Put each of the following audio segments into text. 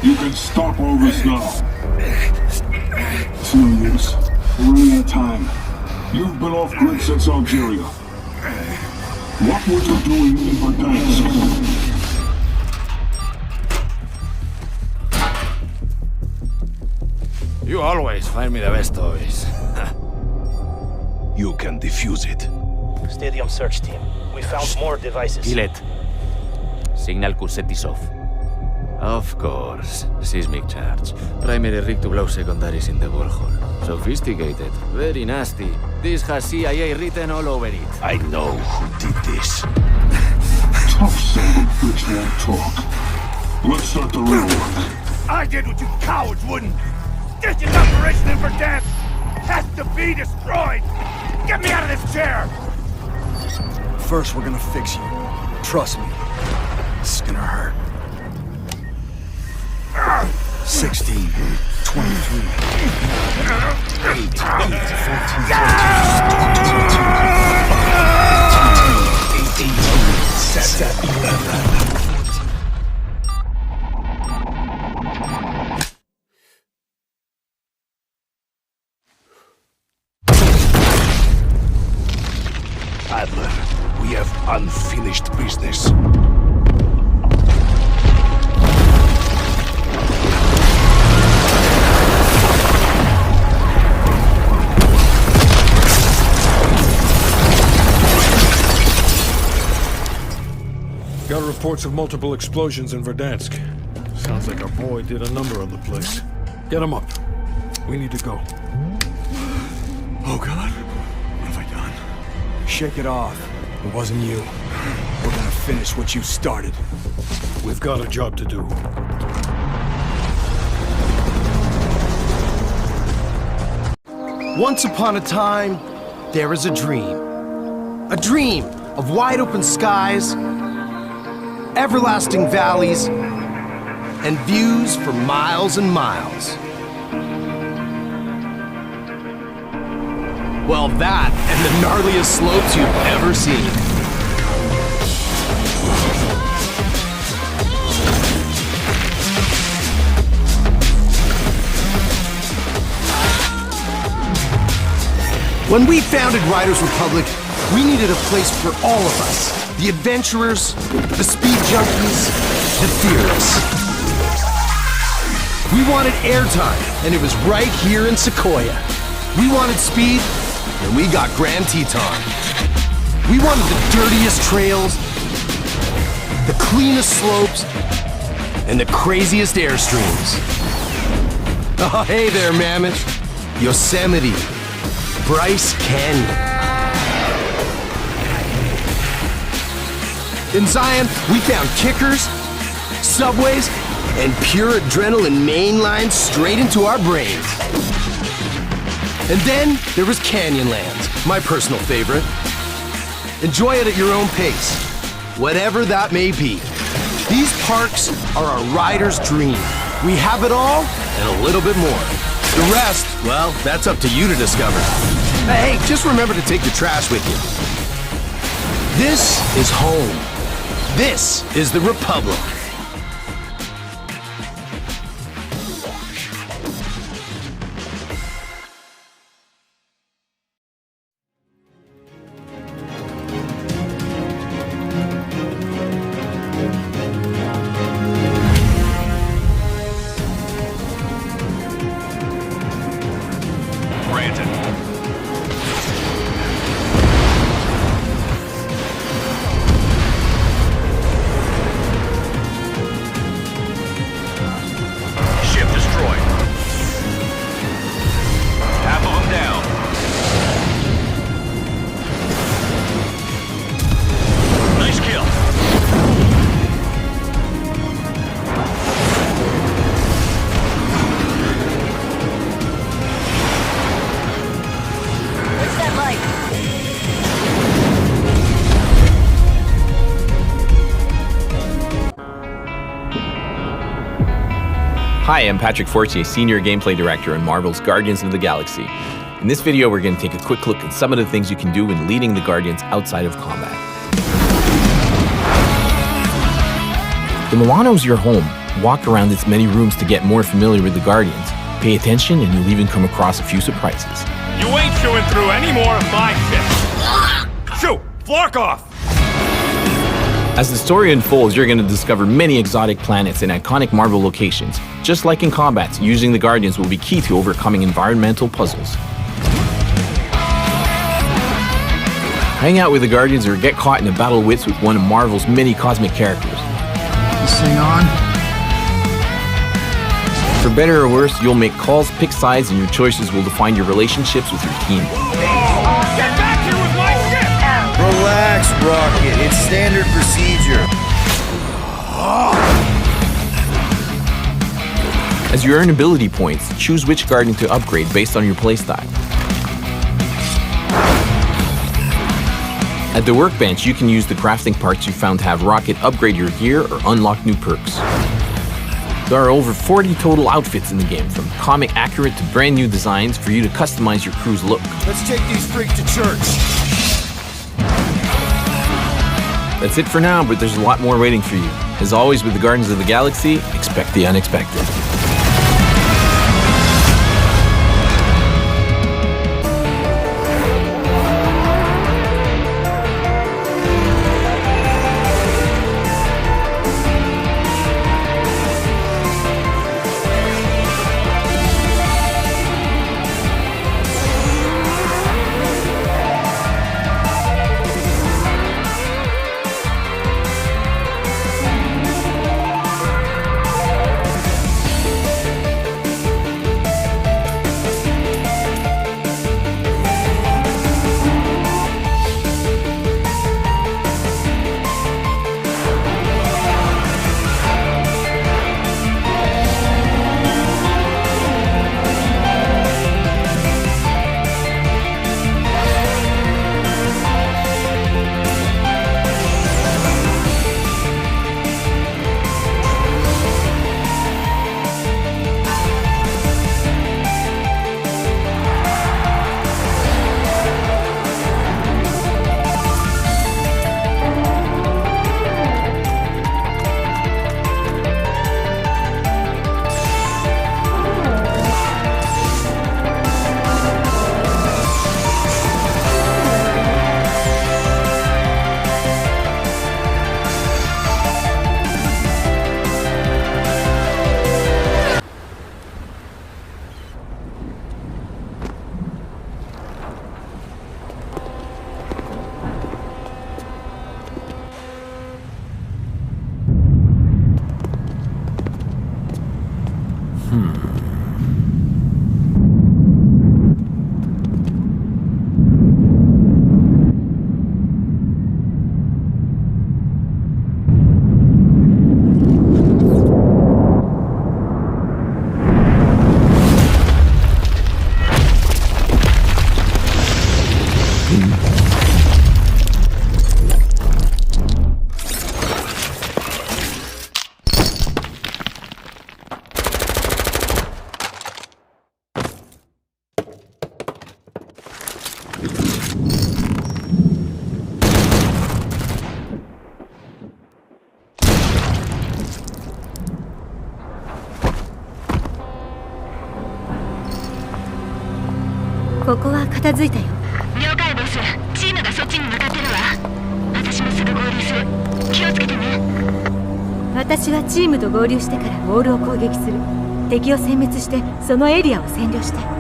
You can stop all this now. It's no use. We're running out of time. You've been off grid since Algeria. What were you doing in Verdansk? You always find me the best toys. You can defuse it. Stadium search team. We found more devices. Bilet. Signal Cursetis off. Of course. Seismic charge. Primary rig to blow secondaries in the borehole. Sophisticated. Very nasty. This has CIA written all over it. I know who did this. Tough son of a bitch won't talk. Let's start the real work. I did what you cowards wouldn't. This is Operation in Verdansk has to be destroyed. Get me out of this chair. First, we're gonna fix you. Trust me. This is gonna hurt. 16, 23, 8, 14, 18, 11. Adler, we have unfinished business. Got reports of multiple explosions in Verdansk. Sounds like our boy did a number on the place. Get him up. We need to go. Oh, God. What have I done? Shake it off. It wasn't you. We're gonna finish what you started. We've got a job to do. Once upon a time, there was a dream. A dream of wide open skies, everlasting valleys, and views for miles and miles. Well, that and the gnarliest slopes you've ever seen. When we founded Riders Republic, we needed a place for all of us. The adventurers, the speed junkies, the fearless. We wanted airtime, and it was right here in Sequoia. We wanted speed, and we got Grand Teton. We wanted the dirtiest trails, the cleanest slopes, and the craziest airstreams. Oh, hey there, Mammoth. Yosemite. Bryce Canyon. In Zion, we found kickers, subways, and pure adrenaline main lines straight into our brains. And then there was Canyonlands, my personal favorite. Enjoy it at your own pace, whatever that may be. These parks are a rider's dream. We have it all and a little bit more. The rest, well, that's up to you to discover. Hey, just remember to take your trash with you. This is home. This is the Republic. Hi, I'm Patrick Fortier, Senior Gameplay Director on Marvel's Guardians of the Galaxy. In this video, we're going to take a quick look at some of the things you can do when leading the Guardians outside of combat. The Milano's your home, Walk around its many rooms to get more familiar with the Guardians. Pay attention and you'll even come across a few surprises. You ain't chewing through any more of my shit. Shoo! Flark off! As the story unfolds, you're going to discover many exotic planets and iconic Marvel locations. Just like in combat, using the Guardians will be key to overcoming environmental puzzles. Hang out with the Guardians or get caught in a battle of wits with one of Marvel's many cosmic characters. This thing on? For better or worse, you'll make calls, pick sides, and your choices will define your relationships with your team. Get back here with my shit! Relax, Rocket. It's standard procedure. As you earn ability points, choose which Guardian to upgrade based on your playstyle. At the workbench, you can use the crafting parts you found to have Rocket upgrade your gear or unlock new perks. There are over 40 total outfits in the game, from comic accurate to brand new designs for you to customize your crew's look. Let's take these freaks to church. That's it for now, but there's a lot more waiting for you. As always with the Guardians of the Galaxy, expect the unexpected.ここは片付いたよ。了解ボス。チームがそっちに向かってるわ。私もすぐ合流する。気をつけてね。私はチームと合流してからウォールを攻撃する。敵を殲滅してそのエリアを占領して。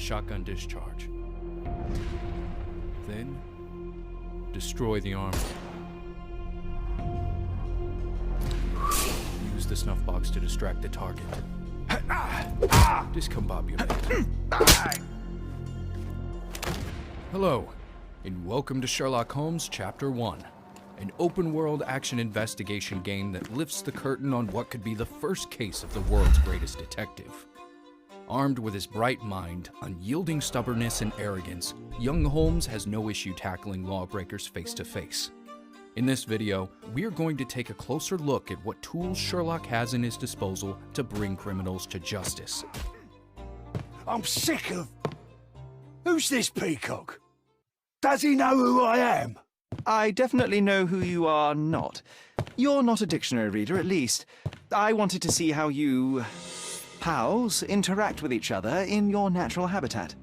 shotgun discharge. Then, destroy the armor. Use the snuff box to distract the target. Discombobulate. Hello, and welcome to Sherlock Holmes Chapter 1, an open-world action investigation game that lifts the curtain on what could be the first case of the world's greatest detective. Armed with his bright mind, unyielding stubbornness, and arrogance, young Holmes has no issue tackling lawbreakers face to face. In this video, we are going to take a closer look at what tools Sherlock has in his disposal to bring criminals to justice. I'm sick of... Who's this peacock? Does he know who I am? I definitely know who you are not. You're not a dictionary reader, at least. I wanted to see how you... pals interact with each other in your natural habitat.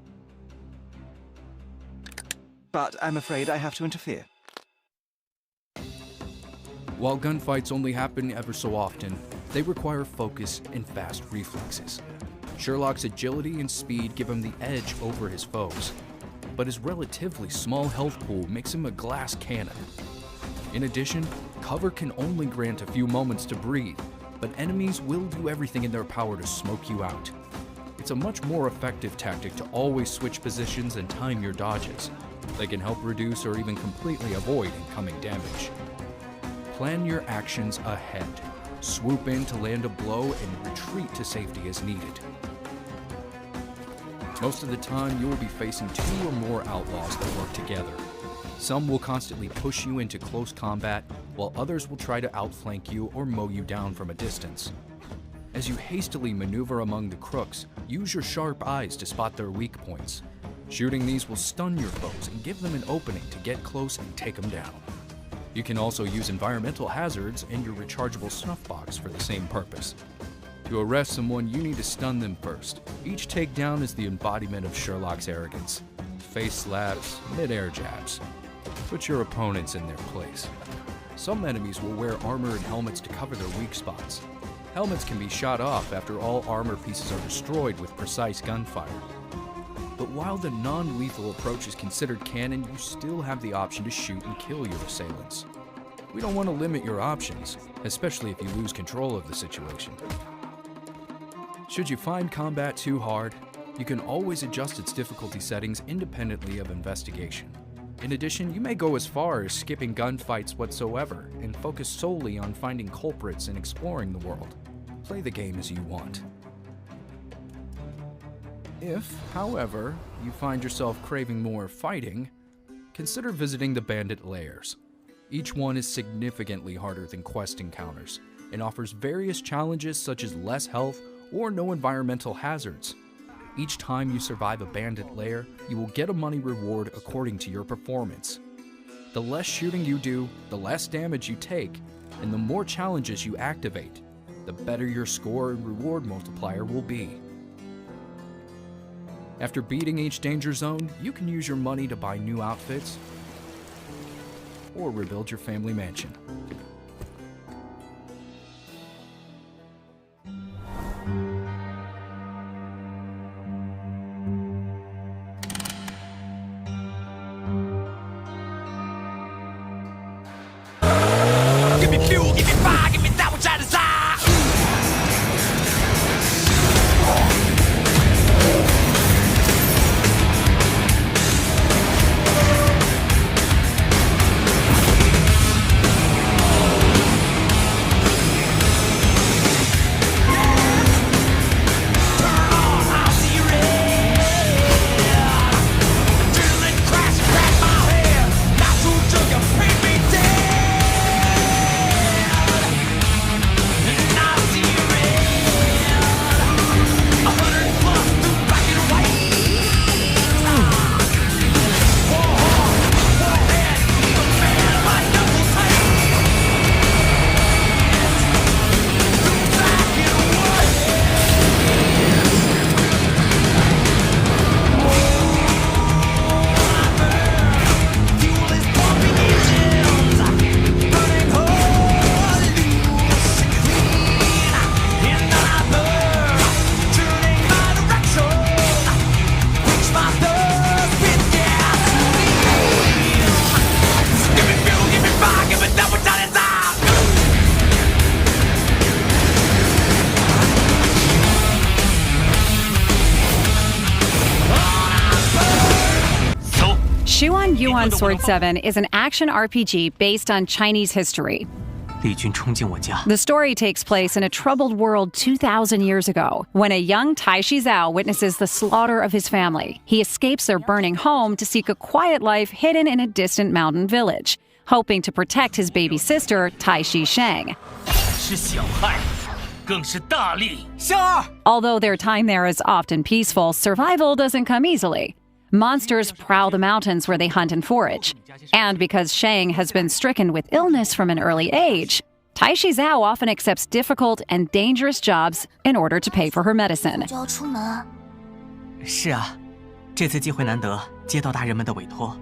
But I'm afraid I have to interfere. While gunfights only happen ever so often, they require focus and fast reflexes. Sherlock's agility and speed give him the edge over his foes, but his relatively small health pool makes him a glass cannon. In addition, cover can only grant a few moments to breathe, but enemies will do everything in their power to smoke you out. It's a much more effective tactic to always switch positions and time your dodges. They can help reduce or even completely avoid incoming damage. Plan your actions ahead. Swoop in to land a blow and retreat to safety as needed. Most of the time, you will be facing two or more outlaws that work together. Some will constantly push you into close combat, while others will try to outflank you or mow you down from a distance. As you hastily maneuver among the crooks, use your sharp eyes to spot their weak points. Shooting these will stun your foes and give them an opening to get close and take them down. You can also use environmental hazards and your rechargeable snuff box for the same purpose. To arrest someone, you need to stun them first. Each takedown is the embodiment of Sherlock's arrogance. Face slaps, mid-air jabs. Put your opponents in their place. Some enemies will wear armor and helmets to cover their weak spots. Helmets can be shot off after all armor pieces are destroyed with precise gunfire. But while the non-lethal approach is considered canon, you still have the option to shoot and kill your assailants. We don't want to limit your options, especially if you lose control of the situation. Should you find combat too hard, you can always adjust its difficulty settings independently of investigation. In addition, you may go as far as skipping gunfights whatsoever and focus solely on finding culprits and exploring the world. Play the game as you want. If, however, you find yourself craving more fighting, consider visiting the bandit lairs. Each one is significantly harder than quest encounters and offers various challenges such as less health or no environmental hazards. Each time you survive a bandit lair, you will get a money reward according to your performance. The less shooting you do, the less damage you take, and the more challenges you activate, the better your score and reward multiplier will be. After beating each danger zone, you can use your money to buy new outfits or rebuild your family mansion. Give me fuel, give me fire, give me that which I desire. Yuan Sword 7 is an action RPG based on Chinese history. 敌军冲进我家。 The story takes place in a troubled world 2,000 years ago, when a young Tai Shizao witnesses the slaughter of his family. He escapes their burning home to seek a quiet life hidden in a distant mountain village, hoping to protect his baby sister, Tai Shi Shang. 是小害，更是大利。香儿， Although their time there is often peaceful, survival doesn't come easily. Monsters prowl the mountains where they hunt and forage. And because Shang has been stricken with illness from an early age, Tai Shizao often accepts difficult and dangerous jobs in order to pay for her medicine. 就要出门。是啊，这次机会难得，接到大人们的委托。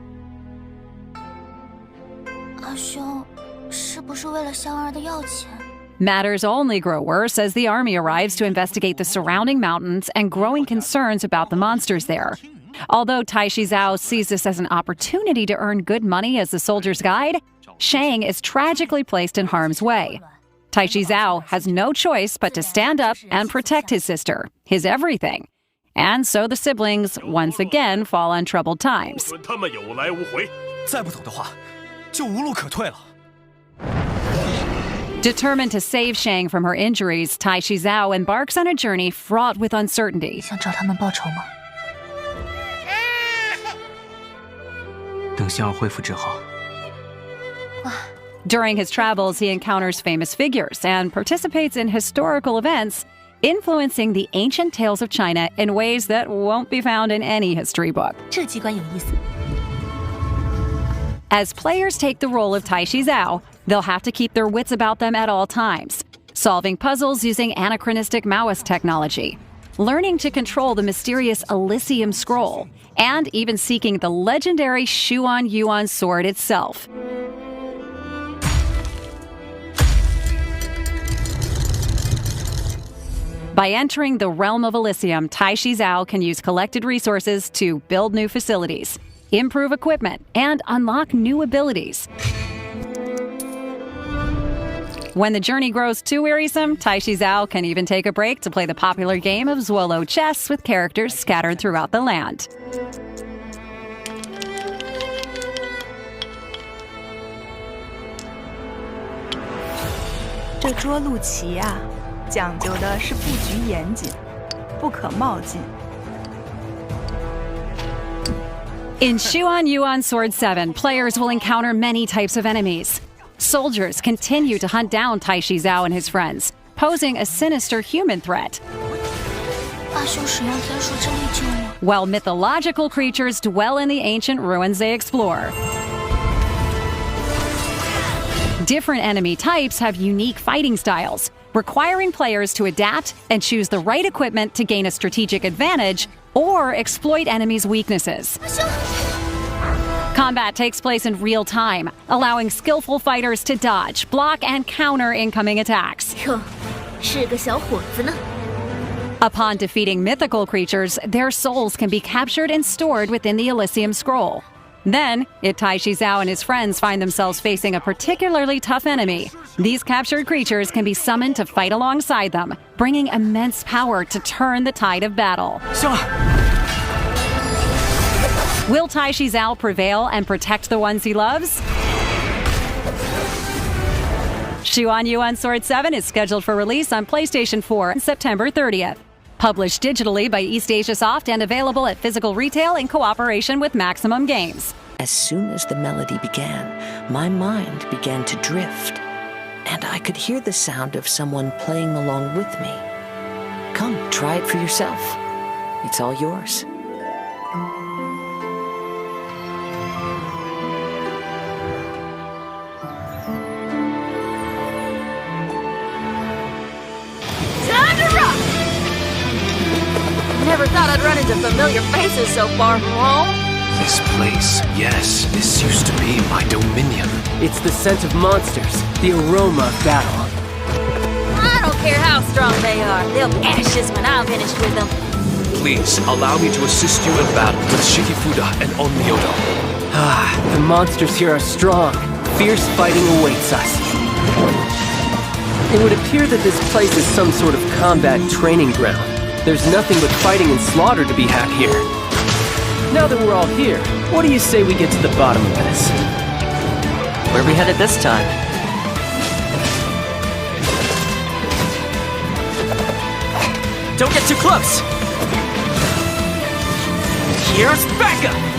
阿兄，是不是为了香儿的药钱？ Matters only grow worse as the army arrives to investigate the surrounding mountains and growing concerns about the monsters there. Although Tai Shizao sees this as an opportunity to earn good money as the soldier's guide, Shang is tragically placed in harm's way. Tai Shizao has no choice but to stand up and protect his sister, his everything. And so the siblings once again fall on troubled times. 他们有来无回。再不走的话，就无路可退了。 Determined to save Shang from her injuries, Tai Shizao embarks on a journey fraught with uncertainty. 想找他们报仇吗？ 等香儿恢复之后， During his travels, he encounters famous figures and participates in historical events, influencing the ancient tales of China in ways that won't be found in any history book. 这机关有意思。 As players take the role of Tai Shizao, they'll have to keep their wits about them at all times, solving puzzles using anachronistic Maoist technology, learning to control the mysterious Elysium Scroll, and even seeking the legendary Xuan Yuan sword itself. By entering the realm of Elysium, Tai Shizao can use collected resources to build new facilities, improve equipment, and unlock new abilities. When the journey grows too wearisome, Tai Shizao can even take a break to play the popular game of Zuolo chess with characters scattered throughout the land. 这捉鹿棋啊，讲究的是布局严谨，不可冒进。 In Xuan Yuan Sword 7, players will encounter many types of enemies. Soldiers continue to hunt down Tai Shizao and his friends, posing a sinister human threat. 阿兄使用天数真力救我。 While mythological creatures dwell in the ancient ruins they explore. Different enemy types have unique fighting styles, requiring players to adapt and choose the right equipment to gain a strategic advantage or exploit enemies' weaknesses. Combat takes place in real time, allowing skillful fighters to dodge, block, and counter incoming attacks. 哟，是个小伙子呢。 Upon defeating mythical creatures, their souls can be captured and stored within the Elysium Scroll. Then, if Tai Shizao and his friends find themselves facing a particularly tough enemy, these captured creatures can be summoned to fight alongside them, bringing immense power to turn the tide of battle. Will Tai Shizao prevail and protect the ones he loves? Xuan Yuan Sword 7 is scheduled for release on PlayStation 4 on September 30th. Published digitally by East Asia Soft and available at physical retail in cooperation with Maximum Games. As soon as the melody began, my mind began to drift, and I could hear the sound of someone playing along with me. Come, try it for yourself. It's all yours. Never thought I'd run into familiar faces so far from home. This place, yes, this used to be my dominion. It's the scent of monsters, the aroma of battle. I don't care how strong they are. They'll be ashes when I'm finished with them. Please, allow me to assist you in battle with Shikifuda and Onmyoto. Ah, the monsters here are strong. Fierce fighting awaits us. It would appear that this place is some sort of combat training ground. There's nothing but fighting and slaughter to be had here. Now that we're all here, What do you say we get to the bottom of this? Where are we headed this time? Don't get too close! Here's backup!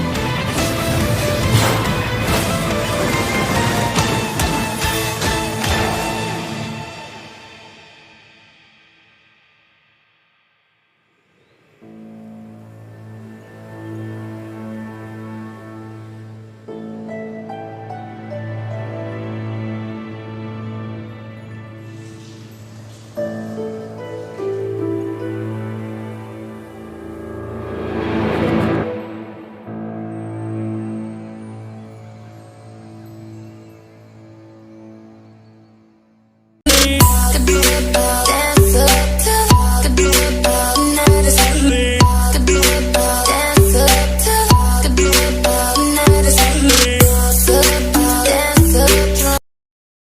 Could be about